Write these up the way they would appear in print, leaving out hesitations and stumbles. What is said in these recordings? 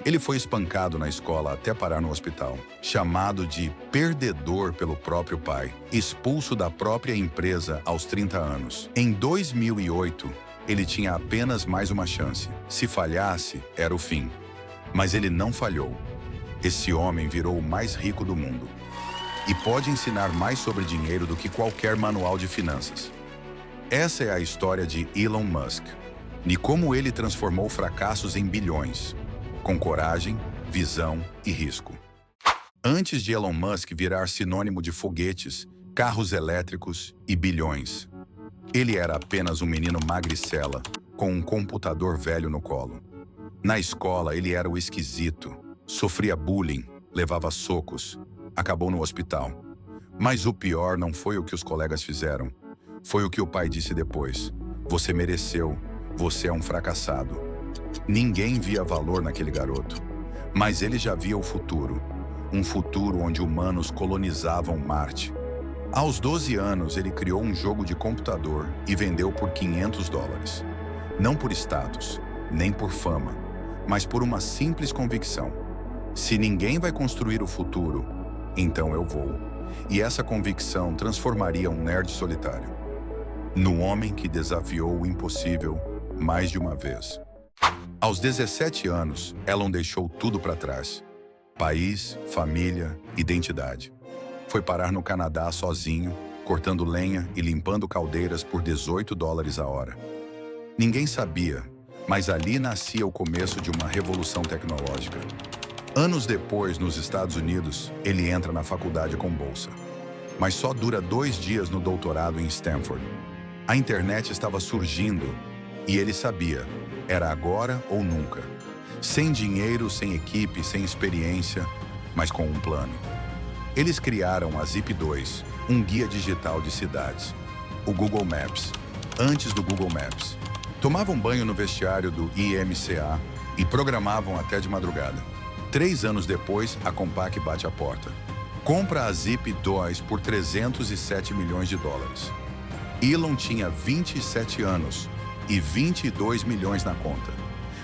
Ele foi espancado na escola até parar no hospital, chamado de perdedor pelo próprio pai, expulso da própria empresa aos 30 anos. Em 2008, ele tinha apenas mais uma chance. Se falhasse, era o fim. Mas ele não falhou. Esse homem virou o mais rico do mundo. E pode ensinar mais sobre dinheiro do que qualquer manual de finanças. Essa é a história de Elon Musk, e como ele transformou fracassos em bilhões, com coragem, visão e risco. Antes de Elon Musk virar sinônimo de foguetes, carros elétricos e bilhões, ele era apenas um menino magricela, com um computador velho no colo. Na escola, ele era o esquisito, sofria bullying, levava socos, acabou no hospital. Mas o pior não foi o que os colegas fizeram, foi o que o pai disse depois: "Você mereceu, você é um fracassado." Ninguém via valor naquele garoto, mas ele já via o futuro, um futuro onde humanos colonizavam Marte. Aos 12 anos, ele criou um jogo de computador e vendeu por $500. Não por status, nem por fama, mas por uma simples convicção: se ninguém vai construir o futuro, então eu vou. E essa convicção transformaria um nerd solitário no homem que desafiou o impossível mais de uma vez. Aos 17 anos, Elon deixou tudo para trás: país, família, identidade. Foi parar no Canadá sozinho, cortando lenha e limpando caldeiras por $18 a hora. Ninguém sabia, mas ali nascia o começo de uma revolução tecnológica. Anos depois, nos Estados Unidos, ele entra na faculdade com bolsa. Mas só dura 2 dias no doutorado em Stanford. A internet estava surgindo e ele sabia: era agora ou nunca. Sem dinheiro, sem equipe, sem experiência, mas com um plano. Eles criaram a Zip2, um guia digital de cidades. O Google Maps, antes do Google Maps. Tomavam banho no vestiário do IMCA e programavam até de madrugada. 3 anos depois, a Compaq bate a porta. Compra a Zip2 por $307 milhões. Elon tinha 27 anos e 22 milhões na conta.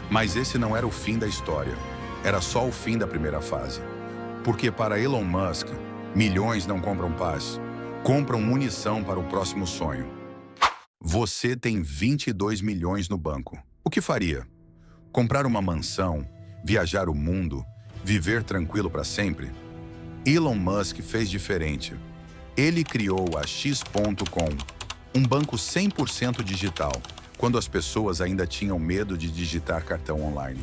Mas esse não era o fim da história. Era só o fim da primeira fase. Porque para Elon Musk, milhões não compram paz, compram munição para o próximo sonho. Você tem 22 milhões no banco. O que faria? Comprar uma mansão, viajar o mundo, viver tranquilo para sempre? Elon Musk fez diferente. Ele criou a X.com, um banco 100% digital, quando as pessoas ainda tinham medo de digitar cartão online.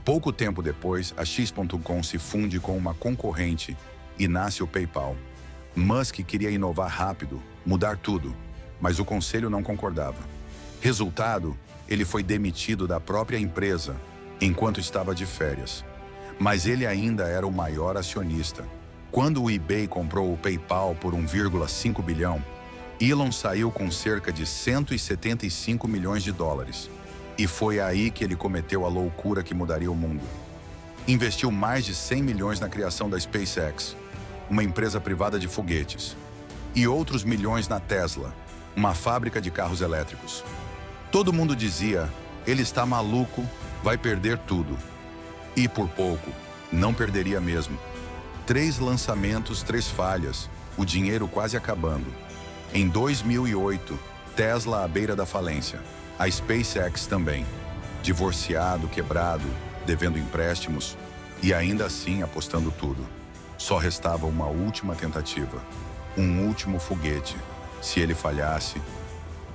Pouco tempo depois, a X.com se funde com uma concorrente e nasce o PayPal. Musk queria inovar rápido, mudar tudo, mas o conselho não concordava. Resultado, ele foi demitido da própria empresa enquanto estava de férias. Mas ele ainda era o maior acionista. Quando o eBay comprou o PayPal por $1,5 bilhão, Elon saiu com cerca de $175 milhões. E foi aí que ele cometeu a loucura que mudaria o mundo. Investiu mais de 100 milhões na criação da SpaceX, uma empresa privada de foguetes, e outros milhões na Tesla, uma fábrica de carros elétricos. Todo mundo dizia: ele está maluco, vai perder tudo. E por pouco, não perderia mesmo. 3 lançamentos, 3 falhas, o dinheiro quase acabando. Em 2008, Tesla à beira da falência. A SpaceX também. Divorciado, quebrado, devendo empréstimos e ainda assim apostando tudo. Só restava uma última tentativa, um último foguete. Se ele falhasse,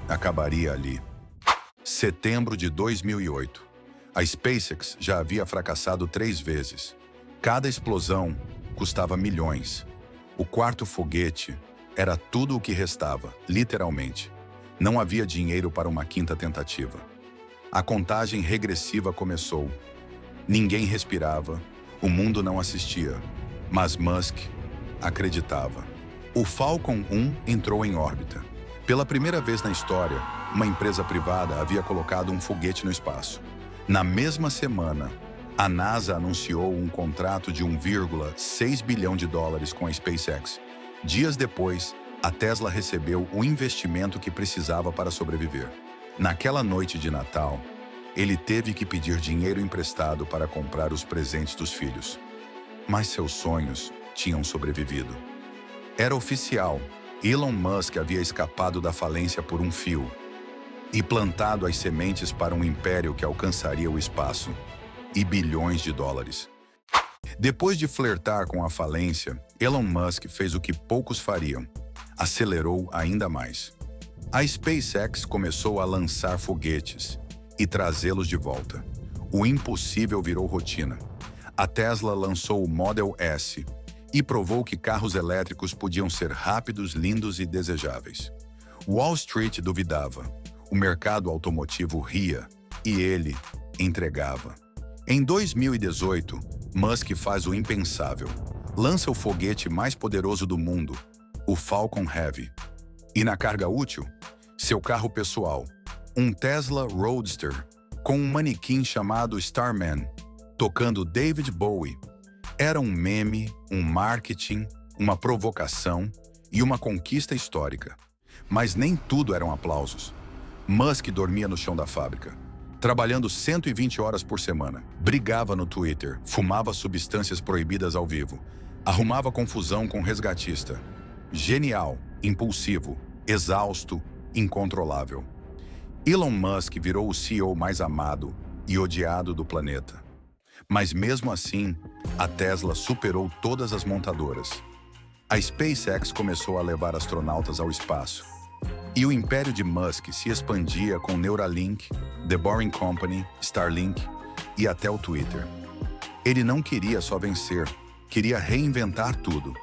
acabaria ali. Setembro de 2008. A SpaceX já havia fracassado 3 vezes. Cada explosão custava milhões. O 4º foguete era tudo o que restava, literalmente. Não havia dinheiro para uma 5ª tentativa. A contagem regressiva começou. Ninguém respirava, o mundo não assistia, mas Musk acreditava. O Falcon 1 entrou em órbita. Pela primeira vez na história, uma empresa privada havia colocado um foguete no espaço. Na mesma semana, a NASA anunciou um contrato de $1,6 bilhão com a SpaceX. Dias depois, a Tesla recebeu o investimento que precisava para sobreviver. Naquela noite de Natal, ele teve que pedir dinheiro emprestado para comprar os presentes dos filhos. Mas seus sonhos tinham sobrevivido. Era oficial, Elon Musk havia escapado da falência por um fio e plantado as sementes para um império que alcançaria o espaço e bilhões de dólares. Depois de flertar com a falência, Elon Musk fez o que poucos fariam: acelerou ainda mais. A SpaceX começou a lançar foguetes e trazê-los de volta. O impossível virou rotina. A Tesla lançou o Model S e provou que carros elétricos podiam ser rápidos, lindos e desejáveis. Wall Street duvidava, o mercado automotivo ria e ele entregava. Em 2018, Musk faz o impensável. Lança o foguete mais poderoso do mundo, o Falcon Heavy. E na carga útil, seu carro pessoal, um Tesla Roadster, com um manequim chamado Starman, tocando David Bowie. Era um meme, um marketing, uma provocação e uma conquista histórica. Mas nem tudo eram aplausos. Musk dormia no chão da fábrica, trabalhando 120 horas por semana. Brigava no Twitter, fumava substâncias proibidas ao vivo, arrumava confusão com resgatista. Genial, impulsivo, exausto, incontrolável. Elon Musk virou o CEO mais amado e odiado do planeta. Mas mesmo assim, a Tesla superou todas as montadoras. A SpaceX começou a levar astronautas ao espaço. E o império de Musk se expandia com Neuralink, The Boring Company, Starlink e até o Twitter. Ele não queria só vencer, queria reinventar tudo.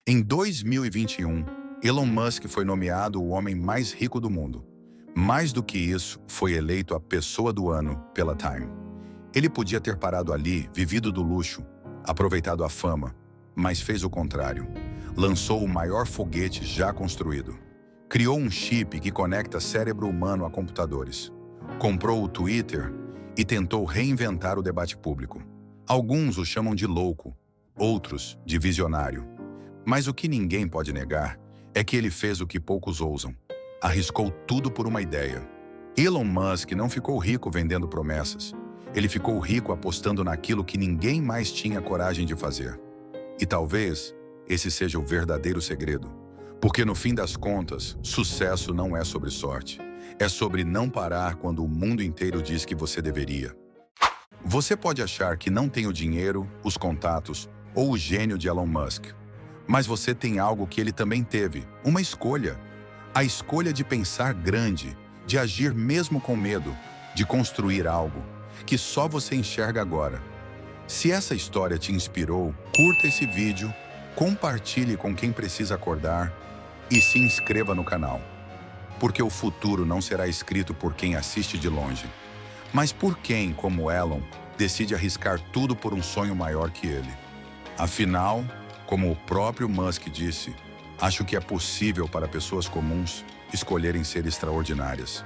Em 2021, Elon Musk foi nomeado o homem mais rico do mundo. Mais do que isso, foi eleito a pessoa do ano pela Time. Ele podia ter parado ali, vivido do luxo, aproveitado a fama, mas fez o contrário. Lançou o maior foguete já construído. Criou um chip que conecta cérebro humano a computadores. Comprou o Twitter e tentou reinventar o debate público. Alguns o chamam de louco, outros de visionário. Mas o que ninguém pode negar é que ele fez o que poucos ousam. Arriscou tudo por uma ideia. Elon Musk não ficou rico vendendo promessas. Ele ficou rico apostando naquilo que ninguém mais tinha coragem de fazer. E talvez esse seja o verdadeiro segredo. Porque no fim das contas, sucesso não é sobre sorte. É sobre não parar quando o mundo inteiro diz que você deveria. Você pode achar que não tem o dinheiro, os contatos ou o gênio de Elon Musk. Mas você tem algo que ele também teve, uma escolha. A escolha de pensar grande, de agir mesmo com medo, de construir algo que só você enxerga agora. Se essa história te inspirou, curta esse vídeo, compartilhe com quem precisa acordar e se inscreva no canal. Porque o futuro não será escrito por quem assiste de longe, mas por quem, como Elon, decide arriscar tudo por um sonho maior que ele. Afinal, como o próprio Musk disse, acho que é possível para pessoas comuns escolherem ser extraordinárias.